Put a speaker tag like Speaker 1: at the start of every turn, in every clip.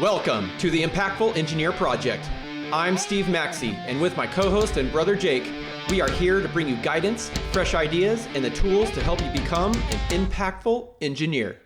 Speaker 1: Welcome to the Impactful Engineer Project. I'm Steve Maxey, and with my co-host and brother Jake, we are here to bring you guidance, fresh ideas, and the tools to help you become an impactful engineer.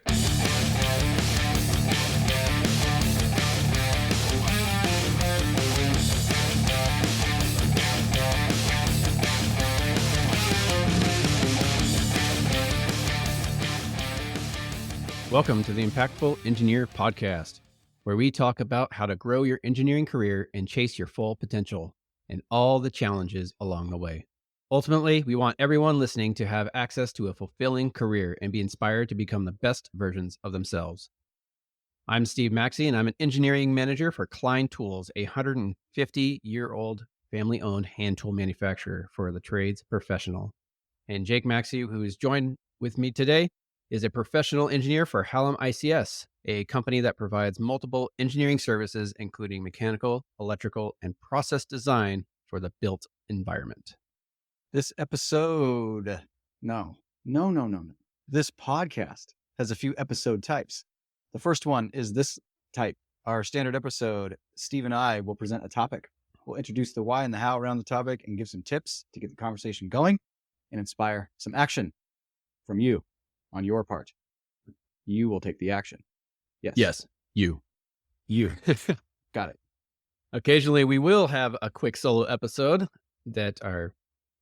Speaker 1: Welcome to the Impactful Engineer Podcast, where we talk about how to grow your engineering career and chase your full potential and all the challenges along the way. Ultimately, we want everyone listening to have access to a fulfilling career and be inspired to become the best versions of themselves. I'm Steve Maxey, and I'm an engineering manager for Klein Tools, a 150-year-old family-owned hand tool manufacturer for the trades professional. And Jake Maxey, who is joined with me today, is a professional engineer for Hallam ICS, a company that provides multiple engineering services, including mechanical, electrical, and process design for the built environment.
Speaker 2: This episode, no. This podcast has a few episode types. The first one is this type. Our standard episode, Steve and I will present a topic. We'll introduce the why and the how around the topic and give some tips to get the conversation going and inspire some action from you on your part. You will take the action.
Speaker 1: Yes, you.
Speaker 2: Got it.
Speaker 1: Occasionally, we will have a quick solo episode that are,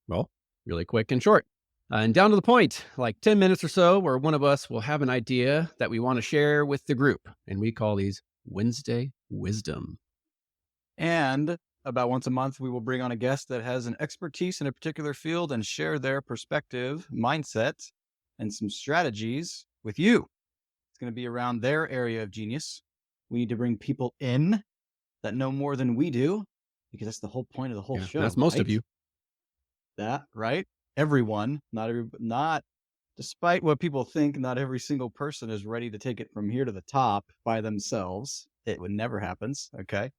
Speaker 1: well, really quick and short. And down to the point, like 10 minutes or so, where one of us will have an idea that we want to share with the group. And we call these Wednesday Wisdom.
Speaker 2: And about once a month, we will bring on a guest that has an expertise in a particular field and share their perspective, mindset, and some strategies with you. It's going to be around their area of genius. We need to bring people in that know more than we do, because that's the whole point of the whole show.
Speaker 1: That's most of you.
Speaker 2: That, right? Everyone, not despite what people think, not every single person is ready to take it from here to the top by themselves. It would never happens. Okay.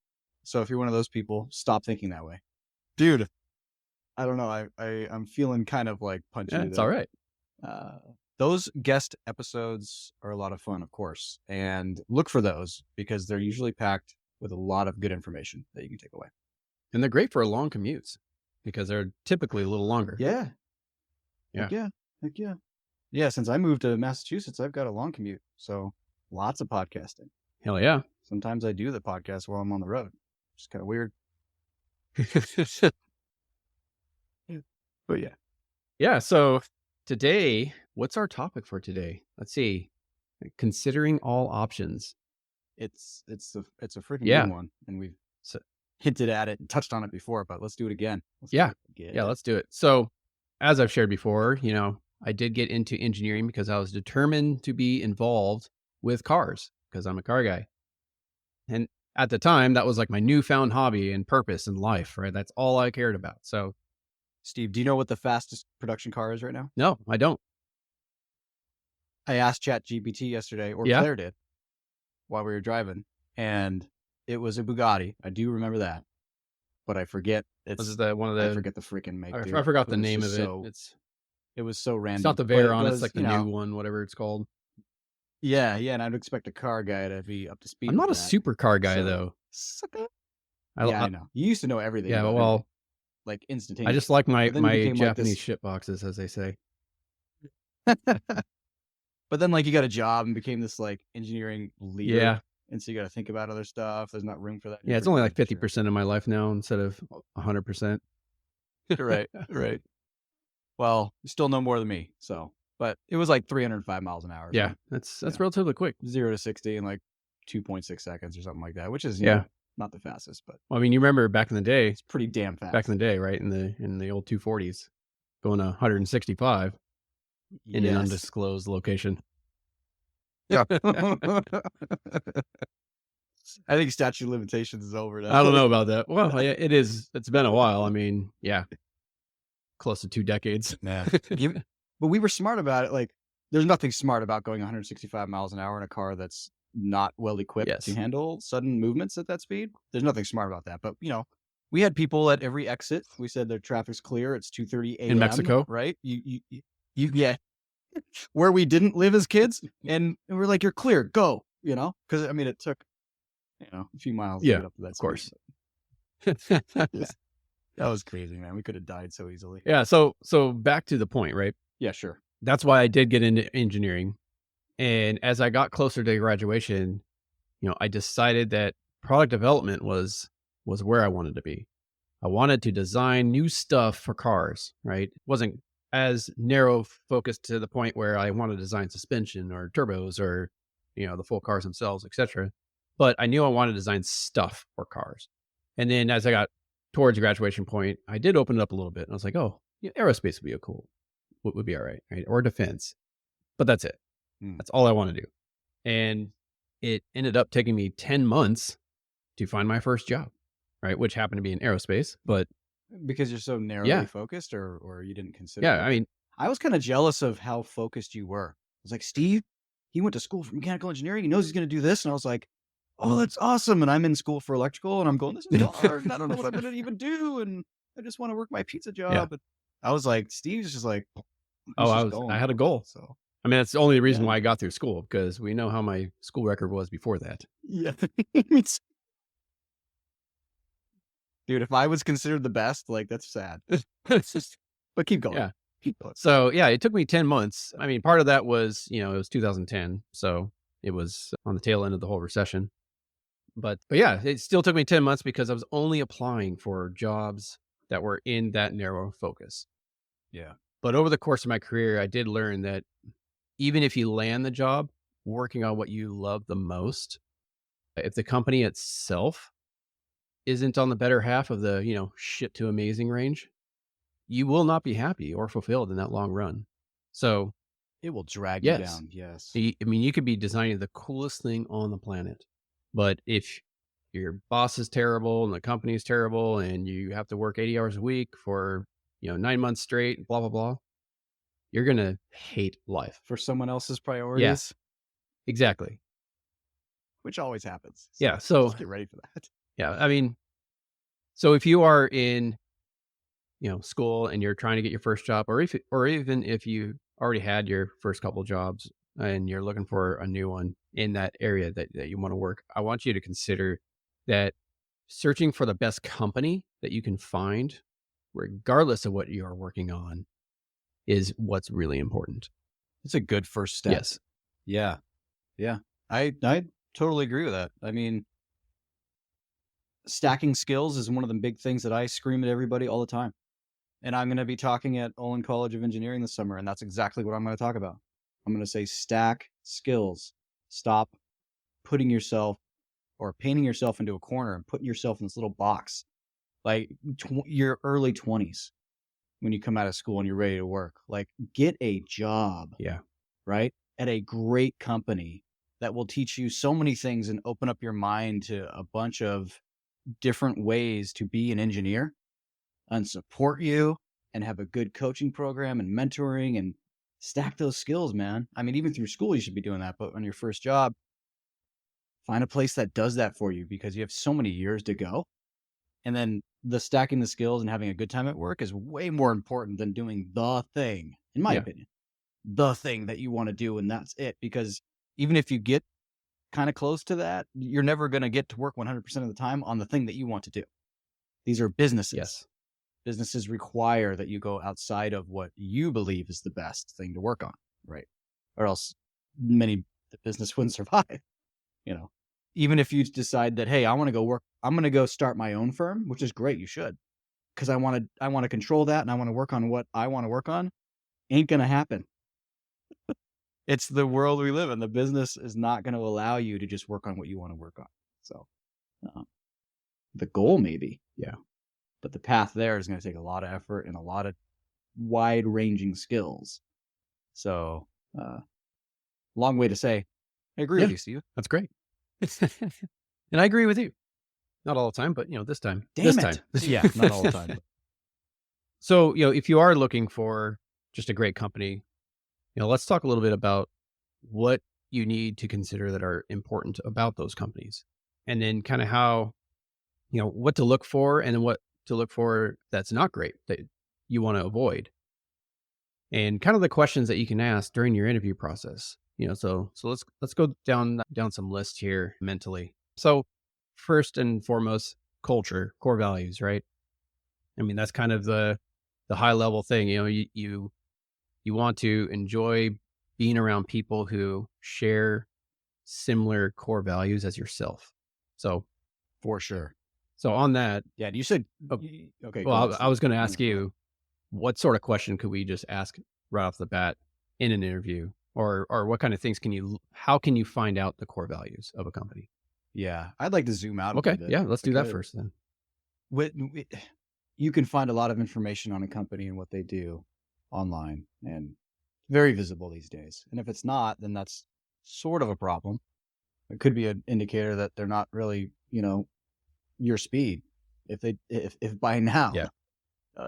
Speaker 2: So if you're one of those people, stop thinking that way. Dude, I don't know. I'm feeling kind of like punchy.
Speaker 1: Yeah, it's all right.
Speaker 2: Those guest episodes are a lot of fun, of course, and look for those because they're usually packed with a lot of good information that you can take away.
Speaker 1: And they're great for long commutes because they're typically a little longer.
Speaker 2: Yeah. Heck yeah. Yeah, since I moved to Massachusetts, I've got a long commute, so lots of podcasting.
Speaker 1: Hell yeah.
Speaker 2: Sometimes I do the podcast while I'm on the road. It's kind of weird. But yeah.
Speaker 1: Yeah, so today, what's our topic for today? Let's see. Considering all options.
Speaker 2: It's a freaking good one, and we've hinted at it and touched on it before, but let's do it again.
Speaker 1: Yeah, let's do it. So, as I've shared before, I did get into engineering because I was determined to be involved with cars because I'm a car guy. And at the time, that was like my newfound hobby and purpose in life, right? That's all I cared about. So,
Speaker 2: Steve, do you know what the fastest production car is right now?
Speaker 1: No, I don't.
Speaker 2: I asked ChatGPT yesterday, or Claire did, while we were driving, and it was a Bugatti. I do remember that, but I forget.
Speaker 1: I forget
Speaker 2: the freaking make.
Speaker 1: I forgot the name of it.
Speaker 2: It was so random.
Speaker 1: It's not the Veyron. It's like the new one, whatever it's called.
Speaker 2: Yeah, and I'd expect a car guy to be up to speed.
Speaker 1: I'm not a super car guy though.
Speaker 2: I know. You used to know everything.
Speaker 1: Yeah, well,
Speaker 2: like instantaneous.
Speaker 1: I just like my Japanese shit boxes, as they say.
Speaker 2: But then, you got a job and became this engineering leader.
Speaker 1: Yeah.
Speaker 2: And so you got to think about other stuff. There's not room for that.
Speaker 1: Yeah, it's only like 50% of my life now instead of 100%.
Speaker 2: Right. Well, you still know more than me. So, but it was like 305 miles an hour.
Speaker 1: Yeah, that's relatively quick.
Speaker 2: 0 to 60 in 2.6 seconds or something like that, which is not the fastest, but
Speaker 1: well, I mean, you remember back in the day,
Speaker 2: it's pretty damn fast.
Speaker 1: Back in the day, right? In the old 240s, going 165 in an undisclosed location.
Speaker 2: Yeah. I think statute of limitations is over now.
Speaker 1: I don't know about that. Well, it is. It's been a while. I mean, close to 2 decades.
Speaker 2: Yeah. But we were smart about it. There's nothing smart about going 165 miles an hour in a car that's not well equipped to handle sudden movements at that speed. There's nothing smart about that. But, we had people at every exit. We said their traffic's clear. It's 2:30 a.m.
Speaker 1: in Mexico,
Speaker 2: right? You where we didn't live as kids, and we're like, you're clear, go. Because it took a few miles to
Speaker 1: Yeah,
Speaker 2: get up to that
Speaker 1: of
Speaker 2: speed.
Speaker 1: course.
Speaker 2: Yeah, that was crazy, man. We could have died so easily.
Speaker 1: Yeah. So back to the point, right?
Speaker 2: Yeah, sure.
Speaker 1: That's why I did get into engineering. And as I got closer to graduation, I decided that product development was where I wanted to be. I wanted to design new stuff for cars, right? It wasn't as narrow focused to the point where I want to design suspension or turbos or, the full cars themselves, etc. But I knew I wanted to design stuff for cars. And then as I got towards graduation point, I did open it up a little bit. And I was like, oh, yeah, aerospace would be would be all right, right? Or defense. But that's it.
Speaker 2: Mm.
Speaker 1: That's all I want to do. And it ended up taking me 10 months to find my first job, right? Which happened to be in aerospace. But
Speaker 2: Because you're so narrowly
Speaker 1: yeah,
Speaker 2: focused, or you didn't consider
Speaker 1: yeah.
Speaker 2: it?
Speaker 1: I mean,
Speaker 2: I was kind of jealous of how focused you were. I was like, Steve, he went to school for mechanical engineering. He knows he's going to do this. And I was like, oh, that's awesome. And I'm in school for electrical and I'm going, this is hard. And I don't know what I'm going to even do. And I just want to work my pizza
Speaker 1: yeah.
Speaker 2: job. And I was like, Steve's just like,
Speaker 1: Oh,
Speaker 2: he's just going
Speaker 1: I had a
Speaker 2: for it.
Speaker 1: goal.
Speaker 2: So,
Speaker 1: I mean, that's the only reason
Speaker 2: yeah.
Speaker 1: why I got through school because we know how my school record was before that.
Speaker 2: Yeah. Dude, if I was considered the best, like, that's sad.
Speaker 1: It's just,
Speaker 2: But keep going.
Speaker 1: yeah.
Speaker 2: Keep going.
Speaker 1: So yeah, it took me 10 months. I mean, part of that was, it was 2010. So it was on the tail end of the whole recession. But yeah, it still took me 10 months because I was only applying for jobs that were in that narrow focus.
Speaker 2: Yeah.
Speaker 1: But over the course of my career, I did learn that even if you land the job working on what you love the most, if the company itself isn't on the better half of the, shit to amazing range, you will not be happy or fulfilled in that long run. So,
Speaker 2: It will drag you
Speaker 1: yes,
Speaker 2: down. Yes.
Speaker 1: I mean, you could be designing the coolest thing on the planet, but if your boss is terrible and the company is terrible and you have to work 80 hours a week for, 9 months straight, blah, blah, blah, you're going to hate life.
Speaker 2: For someone else's
Speaker 1: Yeah,
Speaker 2: priorities,
Speaker 1: exactly.
Speaker 2: which always happens. So
Speaker 1: Yeah. So,
Speaker 2: just get ready for that.
Speaker 1: yeah, I mean, so if you are in, school and you're trying to get your first job, or even if you already had your first couple jobs and you're looking for a new one in that area that you want to work, I want you to consider that searching for the best company that you can find, regardless of what you are working on, is what's really important.
Speaker 2: It's a good first step.
Speaker 1: Yes.
Speaker 2: Yeah. Yeah. I totally agree with that. I mean, stacking skills is one of the big things that I scream at everybody all the time. And I'm going to be talking at Olin College of Engineering this summer, and that's exactly what I'm going to talk about. I'm going to say stack skills. Stop putting yourself or painting yourself into a corner and putting yourself in this little box. Like your early 20s when you come out of school and you're ready to work. Like, get a job.
Speaker 1: Yeah.
Speaker 2: Right? At a great company that will teach you so many things and open up your mind to a bunch of different ways to be an engineer and support you and have a good coaching program and mentoring and stack those skills, man. I mean, even through school, you should be doing that. But on your first job, find a place that does that for you because you have so many years to go. And then the stacking the skills and having a good time at work is way more important than doing the thing, in my opinion. The thing that you want to do, and that's it. Because even if you get kind of close to that, you're never going to get to work 100% of the time on the thing that you want to do. These are businesses.
Speaker 1: Yes.
Speaker 2: Businesses require that you go outside of what you believe is the best thing to work on, right? Or else many the business wouldn't survive. Even if you decide that, hey, I want to go work, I'm going to go start my own firm, which is great. You should, because I want to control that and I want to work on what I want to work on. Ain't going to happen. It's the world we live in. The business is not going to allow you to just work on what you want to work on. So the goal maybe.
Speaker 1: Yeah.
Speaker 2: But the path there is going to take a lot of effort and a lot of wide ranging skills. So long way to say, I agree with you, Steve.
Speaker 1: That's great. And I agree with you. Not all the time, but this time.
Speaker 2: Damn
Speaker 1: this
Speaker 2: it.
Speaker 1: time.
Speaker 2: Yeah, not all the time.
Speaker 1: So, if you are looking for just a great company, let's talk a little bit about what you need to consider that are important about those companies. And then kind of how, what to look for and then what to look for that's not great that you want to avoid. And kind of the questions that you can ask during your interview process. So let's go down some lists here mentally. So first and foremost, culture, core values, right? I mean, that's kind of the high level thing. You want to enjoy being around people who share similar core values as yourself. So
Speaker 2: For sure.
Speaker 1: so on that,
Speaker 2: Yeah. And you said,
Speaker 1: oh,
Speaker 2: okay, go ahead,
Speaker 1: well, I
Speaker 2: Steve.
Speaker 1: was going to
Speaker 2: No,
Speaker 1: ask
Speaker 2: go ahead.
Speaker 1: you, what sort of question could we just ask right off the bat in an interview, or what kind of things how can you find out the core values of a company?
Speaker 2: Yeah. I'd like to zoom out a little
Speaker 1: Okay,
Speaker 2: bit
Speaker 1: yeah, let's
Speaker 2: if I
Speaker 1: do that
Speaker 2: could.
Speaker 1: first then.
Speaker 2: You can find a lot of information on a company and what they do online, and very visible these days. And if it's not, then that's sort of a problem. It could be an indicator that they're not really, your speed. If by now
Speaker 1: Yeah.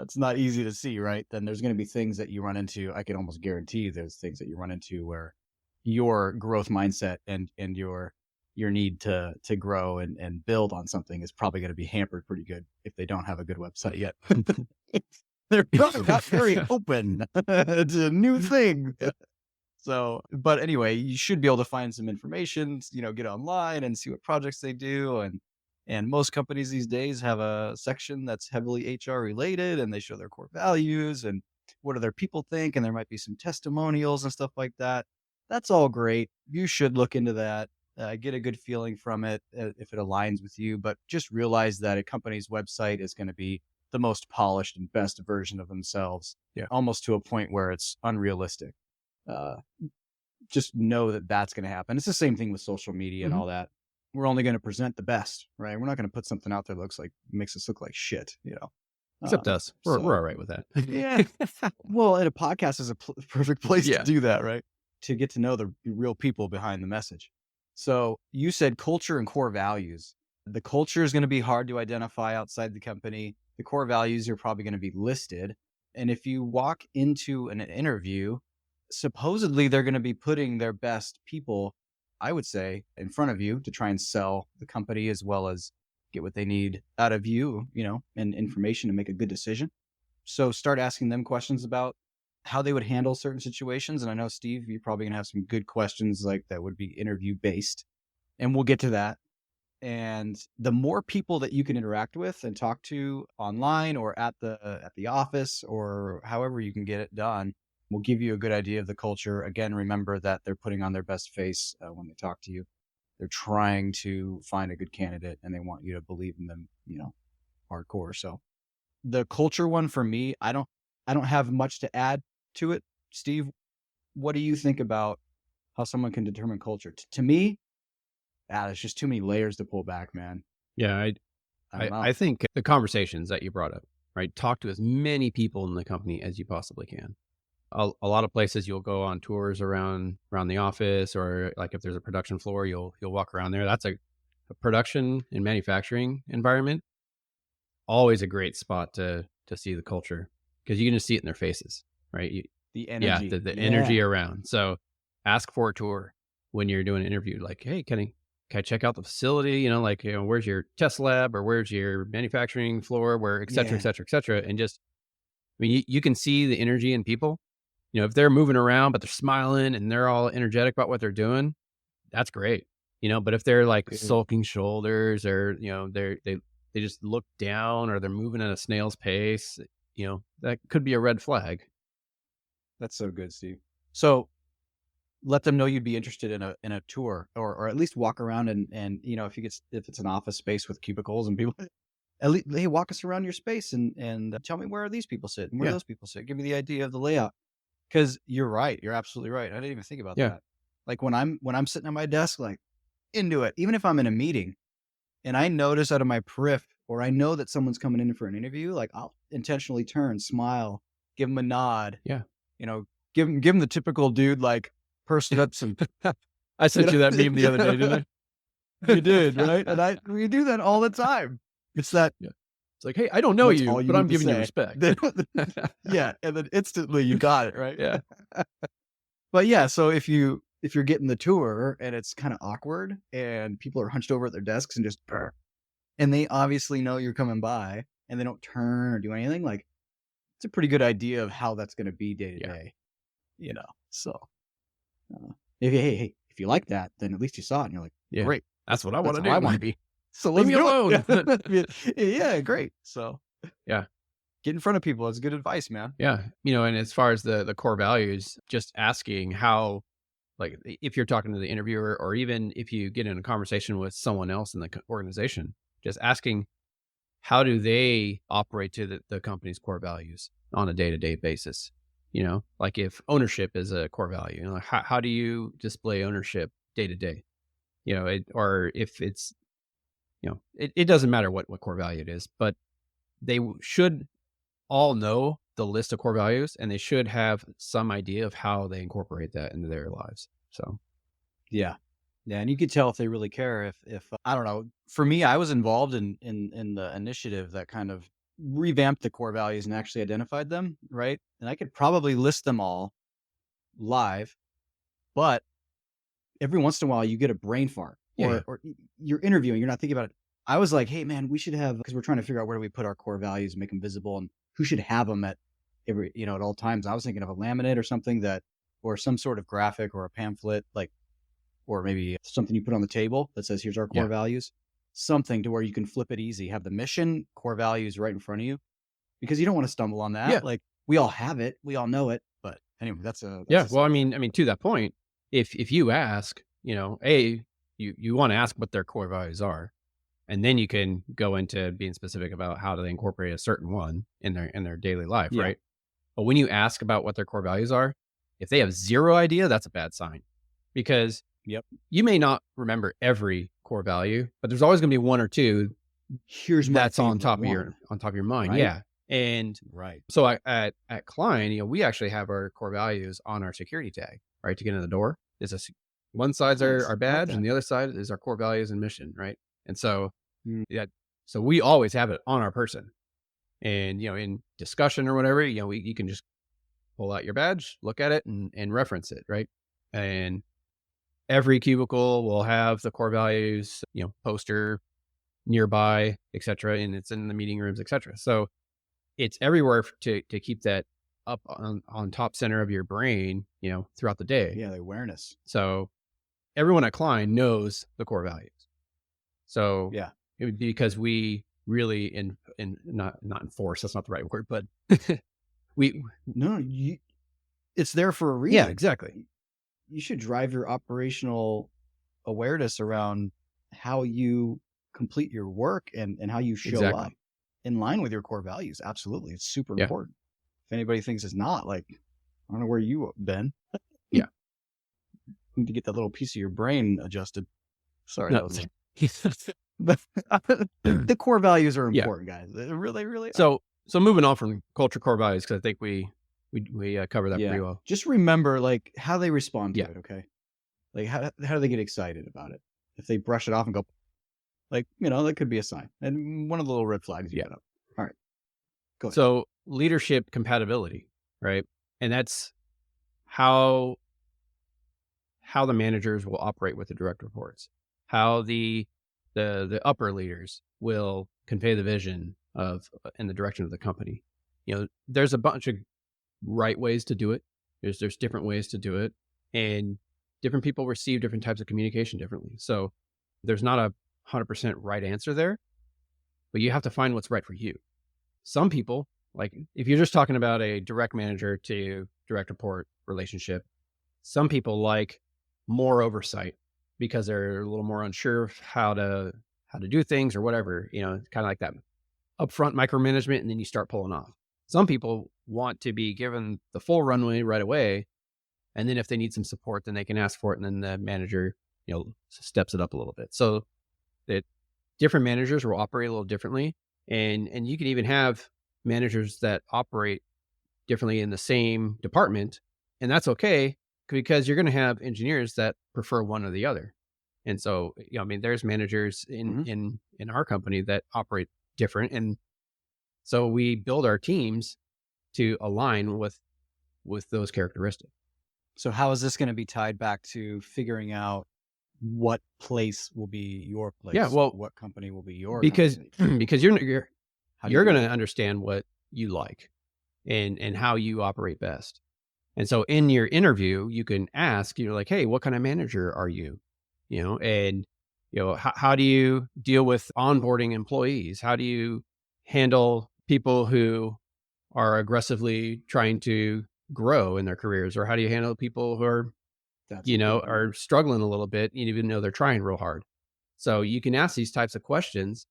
Speaker 2: it's not easy to see, right? Then there's going to be things that you run into. I can almost guarantee there's things that you run into where your growth mindset and your need to grow and build on something is probably going to be hampered pretty good if they don't have a good website yet. They're probably not very open to new things. So, but anyway, you should be able to find some information, get online and see what projects they do. And most companies these days have a section that's heavily HR related, and they show their core values and what do their people think. And there might be some testimonials and stuff like that. That's all great. You should look into that, get a good feeling from it if it aligns with you. But just realize that a company's website is going to be the most polished and best version of themselves,
Speaker 1: Yeah.
Speaker 2: almost to a point where it's unrealistic. Uh, just know that that's going to happen. It's the same thing with social media and
Speaker 1: Mhm.
Speaker 2: all that. We're only going to present the best, right? We're not going to put something out there that makes us look like shit.
Speaker 1: Except us. We're
Speaker 2: So
Speaker 1: all right with that.
Speaker 2: yeah, well, and a podcast is a perfect place to
Speaker 1: Yeah.
Speaker 2: do that, right? To get to know the real people behind the message. So you said culture and core values. The culture is going to be hard to identify outside the company. The core values are probably going to be listed. And if you walk into an interview, supposedly they're going to be putting their best people, I would say, in front of you to try and sell the company as well as get what they need out of you, and information to make a good decision. So start asking them questions about how they would handle certain situations. And I know, Steve, you're probably going to have some good questions like that would be interview based, and we'll get to that. And the more people that you can interact with and talk to online or at the office or however you can get it done will give you a good idea of the culture. Again, remember that they're putting on their best face when they talk to you. They're trying to find a good candidate and they want you to believe in them, hardcore. So the culture one for me, I don't have much to add to it. Steve, what do you think about how someone can determine culture? To me, there's just too many layers to pull back, man.
Speaker 1: Yeah,
Speaker 2: I don't know.
Speaker 1: I think the conversations that you brought up, right? Talk to as many people in the company as you possibly can. A lot of places you'll go on tours around the office, or like if there's a production floor, you'll walk around there. That's a production and manufacturing environment. Always a great spot to see the culture, because you can just see it in their faces, right?
Speaker 2: The
Speaker 1: Yeah,
Speaker 2: energy.
Speaker 1: the
Speaker 2: Yeah.
Speaker 1: energy around. So ask for a tour when you're doing an interview. Like, hey, can I check out the facility? Where's your test lab, or where's your manufacturing floor, where et cetera, et
Speaker 2: Yeah.
Speaker 1: cetera, et cetera. And just, I mean, you can see the energy in people. If they're moving around, but they're smiling and they're all energetic about what they're doing, that's great. But if they're like
Speaker 2: Dude,
Speaker 1: sulking shoulders, or, they just look down, or they're moving at a snail's pace, that could be a red flag.
Speaker 2: that's so good, Steve. So let them know you'd be interested in a tour, or at least walk around and if it's an office space with cubicles and people, at least, hey, walk us around your space and tell me where these people sit and where
Speaker 1: Yeah.
Speaker 2: those people sit. Give me the idea of the layout. Because you're right. You're absolutely right. I didn't even think about
Speaker 1: Yeah.
Speaker 2: that. Like when I'm sitting at my desk, like into it, even if I'm in a meeting and I notice out of my periph, or I know that someone's coming in for an interview, like I'll intentionally turn, smile, give them a nod,
Speaker 1: Yeah.
Speaker 2: you know, give them the typical dude, like person that's some,
Speaker 1: I
Speaker 2: you
Speaker 1: sent
Speaker 2: know,
Speaker 1: you that meme the other day, didn't
Speaker 2: you did,
Speaker 1: I?
Speaker 2: right? And we do that all the time. It's that,
Speaker 1: Yeah. It's like, hey, I don't know
Speaker 2: what's all
Speaker 1: you,
Speaker 2: you
Speaker 1: but I'm
Speaker 2: need to
Speaker 1: giving you
Speaker 2: say.
Speaker 1: respect.
Speaker 2: Yeah. And then instantly you got it, right?
Speaker 1: Yeah.
Speaker 2: But yeah, so if you're getting the tour and it's kind of awkward and people are hunched over at their desks and just and they obviously know you're coming by and they don't turn or do anything, like it's a pretty good idea of how that's going to be day to
Speaker 1: Yeah.
Speaker 2: day, So if you like that, then at least you saw it and you're like,
Speaker 1: Yeah.
Speaker 2: great,
Speaker 1: That's what I want
Speaker 2: that's
Speaker 1: to
Speaker 2: how I
Speaker 1: do.
Speaker 2: want to be. So
Speaker 1: Leave
Speaker 2: let's
Speaker 1: me
Speaker 2: do
Speaker 1: alone.
Speaker 2: it. Yeah, great. So
Speaker 1: Yeah.
Speaker 2: get in front of people. That's good advice, man.
Speaker 1: Yeah. And as far as the core values, just asking how, like, if you're talking to the interviewer, or even if you get in a conversation with someone else in the organization, just asking, how do they operate to the company's core values on a day-to-day basis? Like if ownership is a core value, like how do you display ownership day to day? Or if it's, it doesn't matter what core value it is, but they should all know the list of core values, and they should have some idea of how they incorporate that into their lives. So,
Speaker 2: Yeah. Yeah, and you could tell if they really care. If I don't know. For me, I was involved in the initiative that kind of revamped the core values and actually identified them, right? And I could probably list them all live, but every once in a while you get a brain fart,
Speaker 1: yeah, yeah,
Speaker 2: or you're interviewing, you're not thinking about it. I was like, hey man, we should have, because we're trying to figure out where do we put our core values and make them visible, and who should have them at every, at all times. I was thinking of a laminate or something that, or some sort of graphic or a pamphlet, like, or maybe something you put on the table that says, here's our core
Speaker 1: yeah,
Speaker 2: values, something to where you can flip it easy, have the mission, core values right in front of you, because you don't want to stumble on
Speaker 1: yeah,
Speaker 2: that. Like, we all have it, we all know it, but anyway, that's
Speaker 1: yeah.
Speaker 2: a
Speaker 1: Well,
Speaker 2: side note.
Speaker 1: to that point, if you ask, you want to ask what their core values are, and then you can go into being specific about how do they incorporate a certain one in their daily life,
Speaker 2: Yeah.
Speaker 1: right? But when you ask about what their core values are, if they have zero idea, that's a bad sign, because
Speaker 2: Yep.
Speaker 1: you may not remember every core value, but there's always going to be one or two
Speaker 2: Here's my
Speaker 1: that's on
Speaker 2: favorite
Speaker 1: top of
Speaker 2: one,
Speaker 1: your mind.
Speaker 2: right?
Speaker 1: Yeah. And
Speaker 2: Right.
Speaker 1: so at Klein, we actually have our core values on our security tag, right? To get in the door. One side's our
Speaker 2: Nice. I like
Speaker 1: badge, and
Speaker 2: that.
Speaker 1: the other side is our core values and mission, right? And so,
Speaker 2: Mm.
Speaker 1: yeah, so we always have it on our person. And, in discussion or whatever, you can just pull out your badge, look at it, and reference it, right? And every cubicle will have the core values, poster nearby, etc., and it's in the meeting rooms, etc. So it's everywhere to keep that up on top center of your brain, throughout the day.
Speaker 2: Yeah, the awareness.
Speaker 1: So everyone at Klein knows the core values. So
Speaker 2: Yeah.
Speaker 1: it would be because we really not enforce, that's not the right word, but we
Speaker 2: No, it's there for a
Speaker 1: yeah,
Speaker 2: reason.
Speaker 1: exactly.
Speaker 2: You should drive your operational awareness around how you complete your work and how you show up
Speaker 1: Exactly.
Speaker 2: in line with your core values. Absolutely. It's super
Speaker 1: Yeah.
Speaker 2: important. If anybody thinks it's not, like, I don't know where you been.
Speaker 1: Yeah.
Speaker 2: Need to get that little piece of your brain adjusted. Sorry,
Speaker 1: No,
Speaker 2: that was but the core values are
Speaker 1: yeah.
Speaker 2: important, guys. They really, really are.
Speaker 1: So moving on from culture core values, because I think we cover that pretty well.
Speaker 2: Just remember, like, how they respond to
Speaker 1: Yeah.
Speaker 2: it, okay? Like, how do they get excited about it? If they brush it off and go, like, that could be a sign. And one of the little red flags you
Speaker 1: Yeah.
Speaker 2: got up. All right. Go ahead.
Speaker 1: So leadership compatibility, right? And that's how the managers will operate with the direct reports, how the upper leaders will convey the vision of in the direction of the company. There's a bunch of right ways to do it. There's different ways to do it, and different people receive different types of communication differently. So there's not a 100% right answer there, but you have to find what's right for you. Some people, like if you're just talking about a direct manager to direct report relationship, some people like more oversight because they're a little more unsure of how to do things or whatever, kind of like that upfront micromanagement, and then you start pulling off. Some people want to be given the full runway right away, and then if they need some support, then they can ask for it, and then the manager, steps it up a little bit. So that different managers will operate a little differently, and you can even have managers that operate differently in the same department, and that's okay because you're going to have engineers that prefer one or the other. And so, there's managers in our company that operate different, and so we build our teams to align with those characteristics.
Speaker 2: So how is this going to be tied back to figuring out what place will be your place?
Speaker 1: Yeah, well,
Speaker 2: what company will be your
Speaker 1: because
Speaker 2: company?
Speaker 1: because you're
Speaker 2: How do you
Speaker 1: going
Speaker 2: do
Speaker 1: to
Speaker 2: that?
Speaker 1: understand what you like and how you operate best. And so in your interview, you can ask, like, hey, what kind of manager are you? And how do you deal with onboarding employees? How do you handle people who are aggressively trying to grow in their careers? Or how do you handle people who are,
Speaker 2: That's a good one.
Speaker 1: are struggling a little bit, even though they're trying real hard? So you can ask these types of questions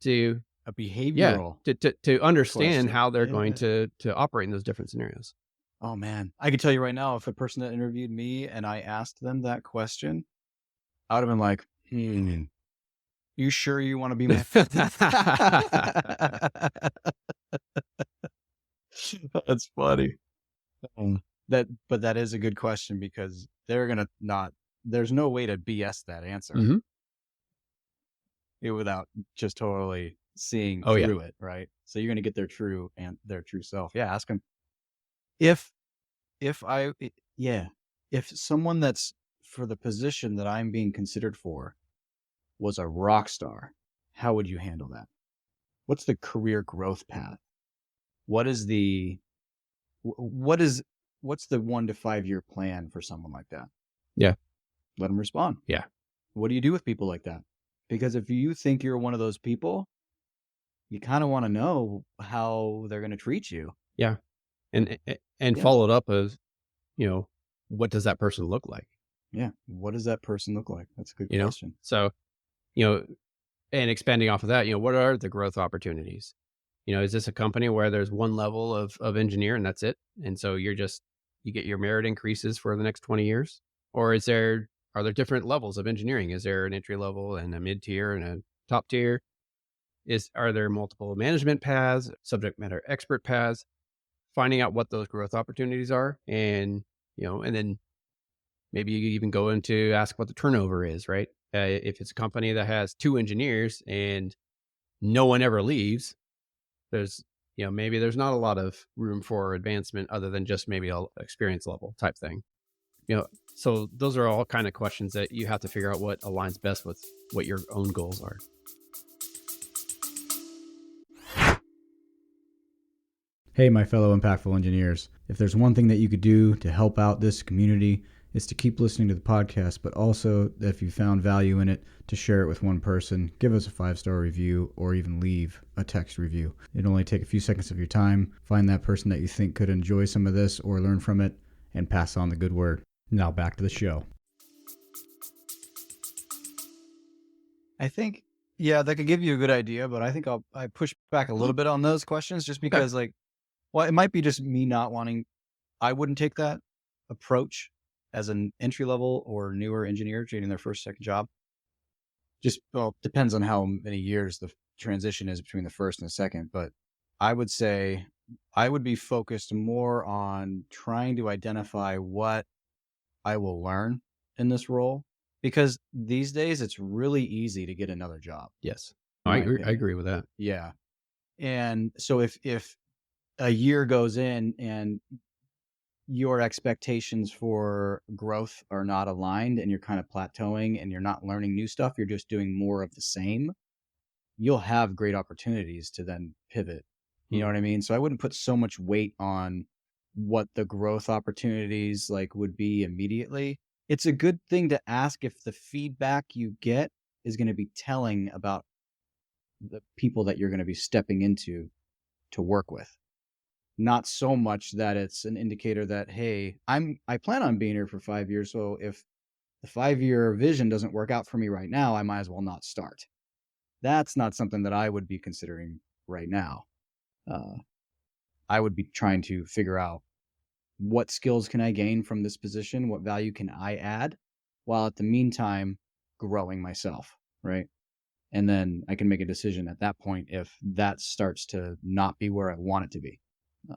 Speaker 1: to,
Speaker 2: A
Speaker 1: yeah,
Speaker 2: behavioral
Speaker 1: to understand
Speaker 2: question.
Speaker 1: how they're going
Speaker 2: Yeah.
Speaker 1: to operate in those different scenarios.
Speaker 2: Oh man, I can tell you right now, if a person that interviewed me and I asked them that question, I would have been like, you sure you want to be my That's funny. But that is a good question because they're gonna not. There's no way to BS that answer
Speaker 1: Hmm.
Speaker 2: without just totally seeing
Speaker 1: Oh yeah.
Speaker 2: through it, right? So you're gonna get their true and their true self. Yeah, ask them if if I I- yeah if someone that's for the position that I'm being considered for was a rock star, how would you handle that? What's the career growth path? What is the what is what's the 1 to 5 year plan for someone like that?
Speaker 1: Yeah.
Speaker 2: Let them respond.
Speaker 1: Yeah.
Speaker 2: What do you do with people like that? Because if you think you're one of those people, you kind of want to know how they're going to treat you.
Speaker 1: Yeah. And
Speaker 2: Yeah.
Speaker 1: followed up as, what does that person look like?
Speaker 2: Yeah. What does that person look like? That's a good
Speaker 1: You know?
Speaker 2: question.
Speaker 1: So, you know, and expanding off of that, what are the growth opportunities? Is this a company where there's one level of engineer and that's it? And so you get your merit increases for the next 20 years? Or are there different levels of engineering? Is there an entry level and a mid tier and a top tier? Are there multiple management paths, subject matter expert paths? Finding out what those growth opportunities are, and then maybe you even go into ask what the turnover is, right? If it's a company that has two engineers and no one ever leaves, there's, maybe there's not a lot of room for advancement other than just maybe a experience level type thing. You know, so those are all kind of questions that you have to figure out what aligns best with what your own goals are.
Speaker 3: Hey, my fellow impactful engineers. If there's one thing that you could do to help out this community, it's to keep listening to the podcast, but also, if you found value in it, to share it with one person, give us a 5-star review, or even leave a text review. It'll only take a few seconds of your time. Find that person that you think could enjoy some of this or learn from it, and pass on the good word. Now back to the show.
Speaker 2: I think, yeah, that could give you a good idea, but I think I push back a little bit on those questions just
Speaker 1: Okay.
Speaker 2: because, well, it might be just me not wanting. I wouldn't take that approach as an entry level or newer engineer getting their first, second job. Just, well, depends on how many years the transition is between the first and the second. But I would say I would be focused more on trying to identify what I will learn in this role because these days it's really easy to get another job,
Speaker 1: Yes.
Speaker 2: in
Speaker 1: I
Speaker 2: my
Speaker 1: agree. I
Speaker 2: opinion.
Speaker 1: agree with that.
Speaker 2: Yeah. And so if a year goes in and your expectations for growth are not aligned and you're kind of plateauing and you're not learning new stuff, you're just doing more of the same, you'll have great opportunities to then pivot. You know what I mean? So I wouldn't put so much weight on what the growth opportunities would be immediately. It's a good thing to ask if the feedback you get is going to be telling about the people that you're going to be stepping into to work with. Not so much that it's an indicator that, hey, I plan on being here for 5 years, so if the 5 year vision doesn't work out for me right now, I might as well not start. That's not something that I would be considering right now. I would be trying to figure out what skills can I gain from this position, what value can I add, while at the meantime growing myself, right? And then I can make a decision at that point if that starts to not be where I want it to be. Uh,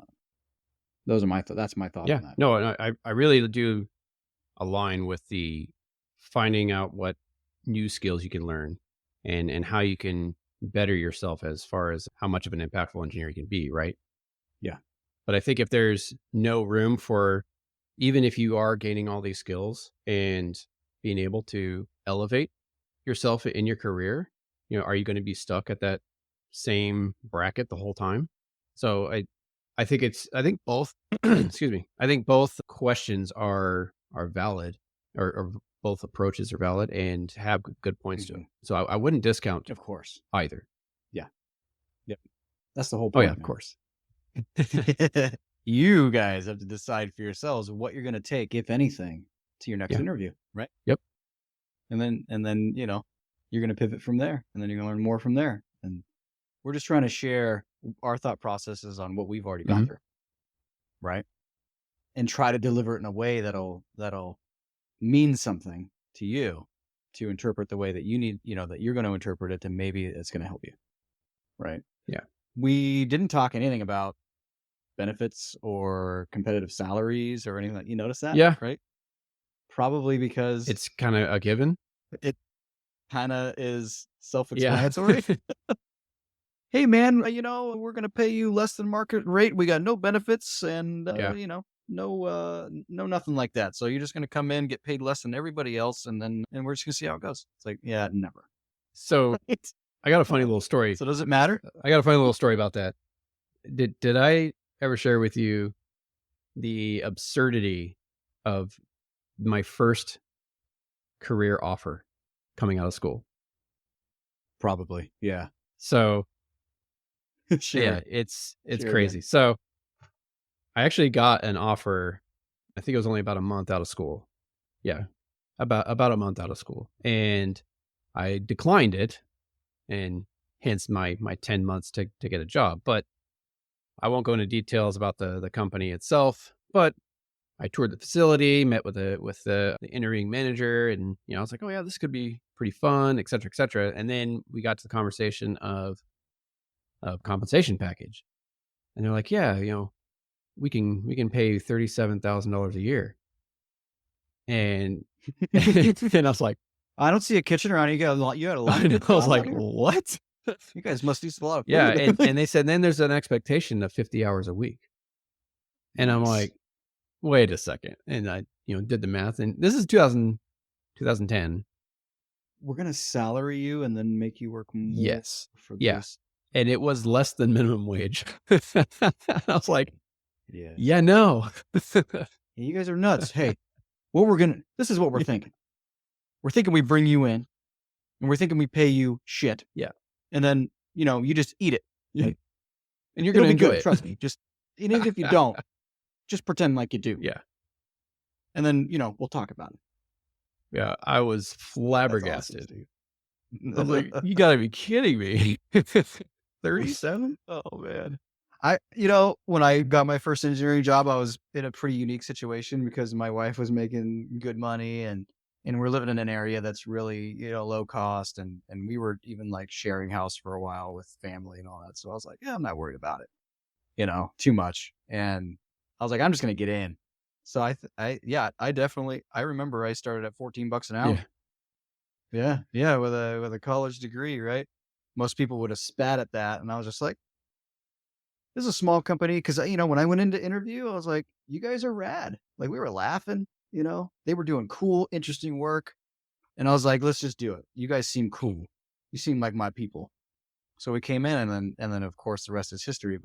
Speaker 2: those are that's my thought
Speaker 1: Yeah.
Speaker 2: on that.
Speaker 1: No, and I really do align with the finding out what new skills you can learn and how you can better yourself as far as how much of an impactful engineer you can be, right?
Speaker 2: Yeah.
Speaker 1: But I think if there's no room for, even if you are gaining all these skills and being able to elevate yourself in your career, are you going to be stuck at that same bracket the whole time? So I think both, excuse me, I think both questions are valid or both approaches are valid and have good points to
Speaker 2: Mhm.
Speaker 1: them. So I wouldn't discount
Speaker 2: Of course.
Speaker 1: either.
Speaker 2: Yeah. Yep. That's the whole
Speaker 1: Oh yeah,
Speaker 2: point,
Speaker 1: of course.
Speaker 2: man. You guys have to decide for yourselves what you're going to take, if anything, to your next
Speaker 1: Yeah.
Speaker 2: interview, right?
Speaker 1: Yep.
Speaker 2: And then, you're going to pivot from there, and then you're going to learn more from there. And we're just trying to share our thought processes on what we've already gone
Speaker 1: Mhm.
Speaker 2: through, right? And try to deliver it in a way that'll mean something to you, to interpret the way that you need, that you're going to interpret it, and maybe it's going to help you, right?
Speaker 1: Yeah.
Speaker 2: We didn't talk anything about benefits or competitive salaries or anything. You notice that?
Speaker 1: Yeah.
Speaker 2: Right? Probably because
Speaker 1: It's kind of a given.
Speaker 2: it kind of is
Speaker 1: Yeah.
Speaker 2: self-explanatory. Hey man, we're going to pay you less than market rate. We got no benefits and,
Speaker 1: Yeah.
Speaker 2: no nothing like that. So you're just going to come in, get paid less than everybody else. And we're just going to see how it goes. It's like, yeah, never.
Speaker 1: So I got a funny little story.
Speaker 2: So does it matter?
Speaker 1: I got a funny little story about that. Did I ever share with you the absurdity of my first career offer coming out of school?
Speaker 2: Probably. Yeah.
Speaker 1: So
Speaker 2: Sure.
Speaker 1: yeah, it's
Speaker 2: Sure,
Speaker 1: crazy. So I actually got an offer. I think it was only about a month out of school. Yeah, about a month out of school, and I declined it, and hence my 10 months to get a job. But I won't go into details about the company itself. But I toured the facility, met with the interviewing manager, and I was like, oh yeah, this could be pretty fun, et cetera, et cetera. And then we got to the conversation of compensation package, and they're like, yeah, we can pay you $37,000 a year, and and I was like,
Speaker 2: I don't see a kitchen around. You got a lot. You had a lot.
Speaker 1: I was like, what?
Speaker 2: You guys must eat a lot of food.
Speaker 1: Yeah, and they said then there's an expectation of 50 hours a week, and I'm
Speaker 2: Nice.
Speaker 1: like, wait a second, and I did the math, and this is 2010.
Speaker 2: We're gonna salary you and then make you work more.
Speaker 1: Yes.
Speaker 2: For
Speaker 1: Yeah.
Speaker 2: this.
Speaker 1: And it was less than minimum wage. I was like,
Speaker 2: Yeah.
Speaker 1: yeah, no.
Speaker 2: You guys are nuts. Hey, this is what we're thinking. We're thinking we bring you in, and we're thinking we pay you shit.
Speaker 1: Yeah.
Speaker 2: And then you just eat it.
Speaker 1: Yeah. And you're
Speaker 2: It'll
Speaker 1: gonna
Speaker 2: be
Speaker 1: enjoy
Speaker 2: good.
Speaker 1: it.
Speaker 2: Trust me. Just even if you don't, just pretend like you do.
Speaker 1: Yeah.
Speaker 2: And then we'll talk about it.
Speaker 1: Yeah. I was
Speaker 2: That's
Speaker 1: flabbergasted.
Speaker 2: awesome,
Speaker 1: I was like, you gotta be kidding me.
Speaker 2: 37? Oh man. When I got my first engineering job, I was in a pretty unique situation because my wife was making good money and we're living in an area that's really, low cost and we were even like sharing house for a while with family and all that. So I was like, yeah, I'm not worried about it, too much. And I was like, I'm just going to get in. So I definitely, I remember I started at $14 an hour.
Speaker 1: Yeah.
Speaker 2: Yeah, with a college degree, right? Most people would have spat at that, and I was just like, "This is a small company." Because when I went into interview, I was like, "You guys are rad." Like we were laughing, they were doing cool, interesting work, and I was like, "Let's just do it. You guys seem cool. You seem like my people." So we came in, and then of course the rest is history.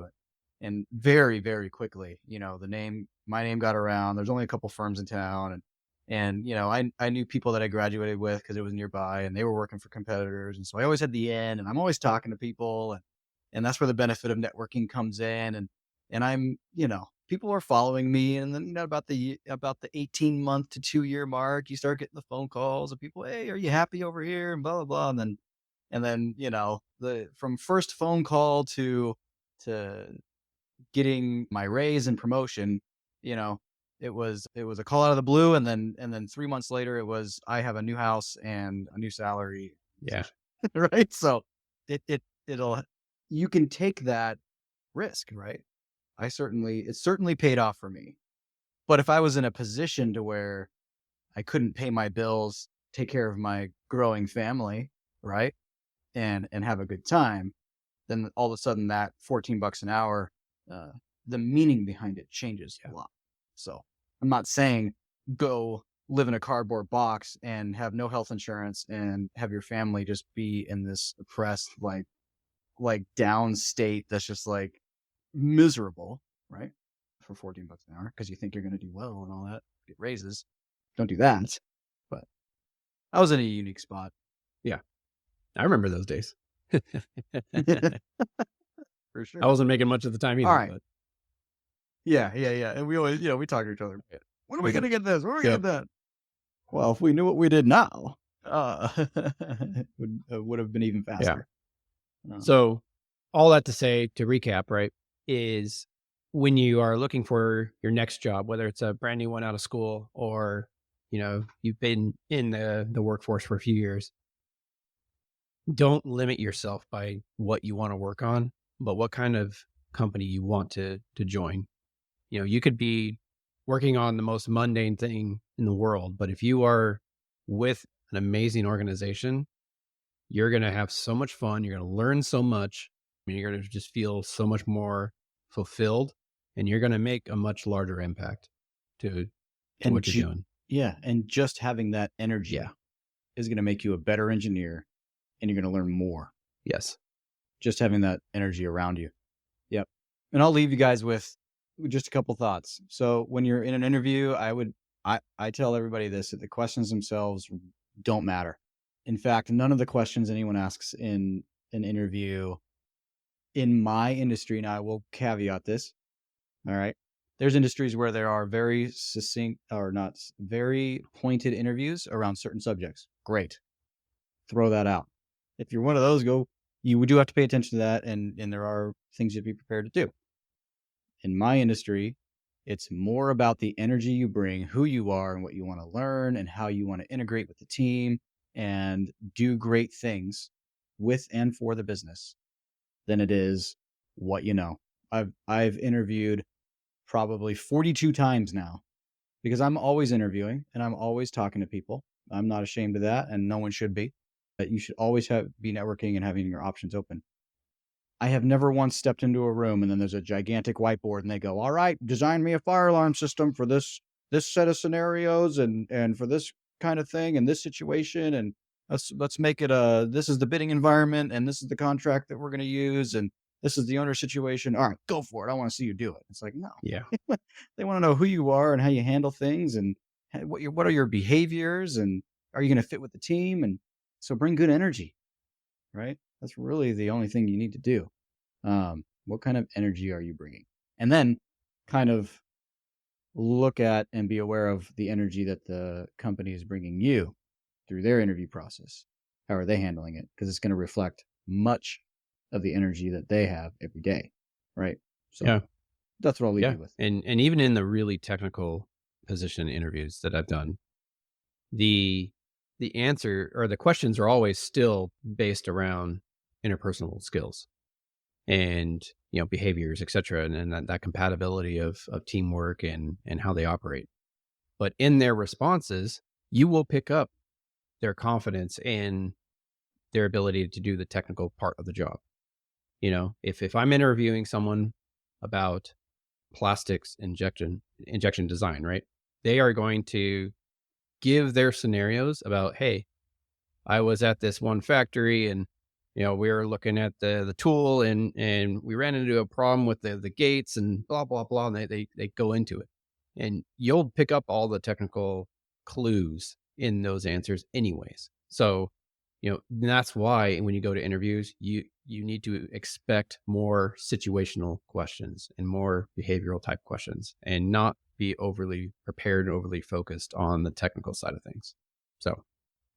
Speaker 2: And very, very quickly, my name got around. There's only a couple firms in town, and I knew people that I graduated with because it was nearby, and they were working for competitors, and so I always had the in, and I'm always talking to people, and that's where the benefit of networking comes in, and I'm people are following me, and then about the 18-month to 2-year mark, you start getting the phone calls of people, hey, are you happy over here, and blah blah blah, and then the from first phone call to getting my raise and promotion, it was a call out of the blue, and then 3 months later, it was I have a new house and a new salary.
Speaker 1: Yeah.
Speaker 2: Right. So it'll you can take that risk, right? It certainly paid off for me. But if I was in a position to where I couldn't pay my bills, take care of my growing family, right, and have a good time, then all of a sudden that $14 an hour, the meaning behind it changes a lot. So I'm not saying go live in a cardboard box and have no health insurance and have your family just be in this oppressed, like down state that's just like miserable, right? For $14 an hour because you think you're going to do well and all that, get raises. Don't do that. But I was in a unique spot.
Speaker 1: I remember those days.
Speaker 2: For sure.
Speaker 1: I wasn't making much at the time either.
Speaker 2: All right.
Speaker 1: But
Speaker 2: Yeah. And we always, we talk to each other. When are we going to get this? When are we going to get that? Well, if we knew what we did now, it would have been even faster.
Speaker 1: So all that to say, to recap, right, is when you are looking for your next job, whether it's a brand new one out of school or, you've been in the workforce for a few years, don't limit yourself by what you want to work on, but what kind of company you want to join. You could be working on the most mundane thing in the world, but if you are with an amazing organization, you're going to have so much fun. You're going to learn so much. You're going to just feel so much more fulfilled, and you're going to make a much larger impact to what you're doing.
Speaker 2: Yeah. And just having that energy is going to make you a better engineer, and you're going to learn more.
Speaker 1: Yes.
Speaker 2: Just having that energy around you. Yep. And I'll leave you guys with just a couple thoughts. So when you're in an interview, I tell everybody this, that the questions themselves don't matter. In fact, none of the questions anyone asks in an interview in my industry, and I will caveat this, all right? There's industries where there are very succinct or not very pointed interviews around certain subjects. Great. Throw that out. If you're one of those, you do have to pay attention to that, and there are things you have to be prepared to do. In my industry, it's more about the energy you bring, who you are and what you want to learn, and how you want to integrate with the team and do great things with and for the business than it is what you know. I've interviewed probably 42 times now because I'm always interviewing and I'm always talking to people. I'm not ashamed of that, and no one should be. But you should always be networking and having your options open. I have never once stepped into a room and then there's a gigantic whiteboard and they go, all right, design me a fire alarm system for this set of scenarios and for this kind of thing and this situation. And let's make it this is the bidding environment and this is the contract that we're going to use. And this is the owner situation. All right, go for it. I want to see you do it. It's like, no.
Speaker 1: Yeah.
Speaker 2: They want to know who you are and how you handle things and what are your behaviors and are you going to fit with the team? And so bring good energy, right? That's really the only thing you need to do. What kind of energy are you bringing? And then kind of look at and be aware of the energy that the company is bringing you through their interview process. How are they handling it? Because it's going to reflect much of the energy that they have every day, right? So that's what I'll leave you with.
Speaker 1: And even in the really technical position interviews that I've done, the answer or the questions are always still based around interpersonal skills and behaviors, etc., and that compatibility of teamwork and how they operate. But in their responses, you will pick up their confidence in their ability to do the technical part of the job. If I'm interviewing someone about plastics injection design, right, they are going to give their scenarios about, hey, I was at this one factory and we were looking at the tool and we ran into a problem with the gates and blah blah blah, and they go into it, and you'll pick up all the technical clues in those answers anyways. So that's why when you go to interviews, you need to expect more situational questions and more behavioral type questions, and not be overly prepared and overly focused on the technical side of things. So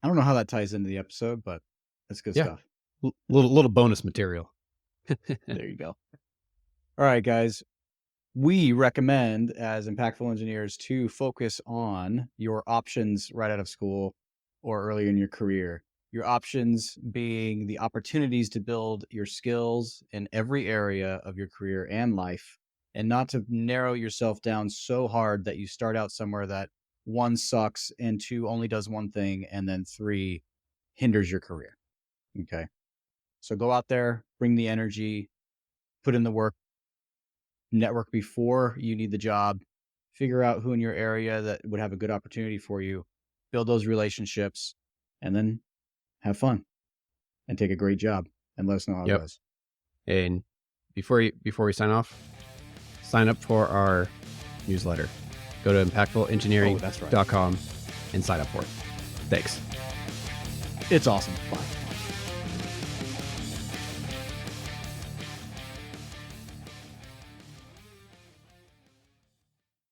Speaker 2: I don't know how that ties into the episode, but that's good stuff.
Speaker 1: Little bonus material.
Speaker 2: There you go. All right, guys. We recommend as impactful engineers to focus on your options right out of school or early in your career. Your options being the opportunities to build your skills in every area of your career and life, and not to narrow yourself down so hard that you start out somewhere that 1 sucks and 2 only does one thing and then 3 hinders your career. Okay. So go out there, bring the energy, put in the work, network before you need the job, figure out who in your area that would have a good opportunity for you, build those relationships, and then have fun and take a great job and let us know how it goes.
Speaker 1: And before we sign off, sign up for our newsletter. Go to impactfulengineering.com and sign up for it. Thanks.
Speaker 2: It's awesome. Bye.